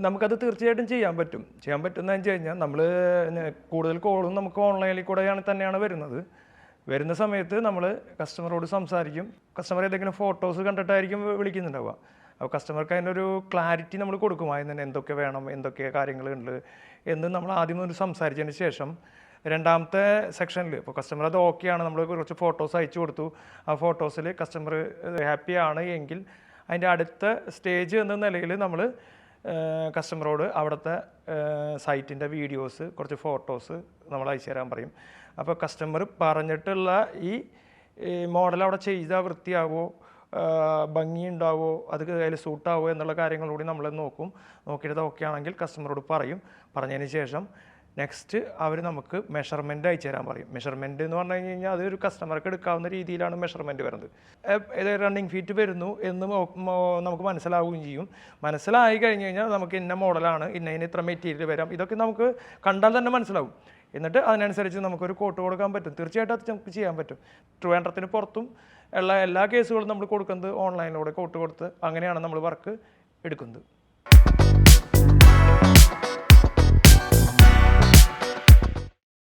നമുക്കത് തീർച്ചയായിട്ടും ചെയ്യാൻ പറ്റുമെന്ന് വെച്ച് കഴിഞ്ഞാൽ നമ്മൾ കൂടുതൽ കോളും നമുക്ക് ഓൺലൈനിൽ കൂടെയാണ് തന്നെയാണ് വരുന്ന സമയത്ത് നമ്മൾ കസ്റ്റമറോട് സംസാരിക്കും. കസ്റ്റമർ ഏതെങ്കിലും ഫോട്ടോസ് കണ്ടിട്ടായിരിക്കും വിളിക്കുന്നുണ്ടാവുക. അപ്പോൾ കസ്റ്റമർക്ക് അതിനൊരു ക്ലാരിറ്റി നമ്മൾ കൊടുക്കും. അതിന് തന്നെ എന്തൊക്കെ വേണം, എന്തൊക്കെ കാര്യങ്ങളുണ്ട് എന്ന് നമ്മൾ ആദ്യം ഒരു സംസാരിച്ചതിന് ശേഷം രണ്ടാമത്തെ സെക്ഷനിൽ ഇപ്പോൾ കസ്റ്റമർ അത് ഓക്കെയാണ്, നമ്മൾ കുറച്ച് ഫോട്ടോസ് അയച്ചു കൊടുത്തു. ആ ഫോട്ടോസിൽ കസ്റ്റമർ ഹാപ്പിയാണ് എങ്കിൽ അതിൻ്റെ അടുത്ത സ്റ്റേജ് എന്ന നിലയിൽ നമ്മൾ കസ്റ്റമറോട് അവിടുത്തെ സൈറ്റിൻ്റെ വീഡിയോസ്, കുറച്ച് ഫോട്ടോസ് നമ്മൾ അയച്ചു തരാൻ പറയും. അപ്പോൾ കസ്റ്റമർ പറഞ്ഞിട്ടുള്ള ഈ മോഡൽ അവിടെ ചെയ്താൽ വൃത്തിയാവോ, ഭംഗിയുണ്ടാവോ, അത് അതിൽ സൂട്ടാവോ എന്നുള്ള കാര്യങ്ങളൂടി നമ്മൾ നോക്കിയിട്ട് ഓക്കെ ആണെങ്കിൽ കസ്റ്റമറോട് പറഞ്ഞതിന് ശേഷം നെക്സ്റ്റ് അവർ നമുക്ക് മെഷർമെൻറ്റ് അയച്ചു തരാൻ പറയും. മെഷർമെൻറ്റ് എന്ന് പറഞ്ഞു കഴിഞ്ഞാൽ അതൊരു കസ്റ്റമർക്ക് എടുക്കാവുന്ന രീതിയിലാണ് മെഷർമെൻറ്റ് വരുന്നത്. ഏത് റണ്ണിങ് ഫീറ്റ് വരുന്നു എന്ന് നമുക്ക് മനസ്സിലാവുകയും ചെയ്യും. മനസ്സിലായി കഴിഞ്ഞ് കഴിഞ്ഞാൽ നമുക്ക് ഇന്ന മോഡലാണ്, ഇന്ന ഇത്ര മെറ്റീരിയൽ വരാം, ഇതൊക്കെ നമുക്ക് കണ്ടാൽ തന്നെ മനസ്സിലാവും. എന്നിട്ട് അതിനനുസരിച്ച് നമുക്കൊരു കോട്ട് കൊടുക്കാൻ പറ്റും. തീർച്ചയായിട്ടും അത് നമുക്ക് ചെയ്യാൻ പറ്റും. ട്രിവാൻഡ്രത്തിന് പുറത്തും ഉള്ള എല്ലാ കേസുകളും നമ്മൾ കൊടുക്കുന്നത് ഓൺലൈനിലൂടെ കോട്ട് കൊടുത്ത് അങ്ങനെയാണ് നമ്മൾ വർക്ക് എടുക്കുന്നത്.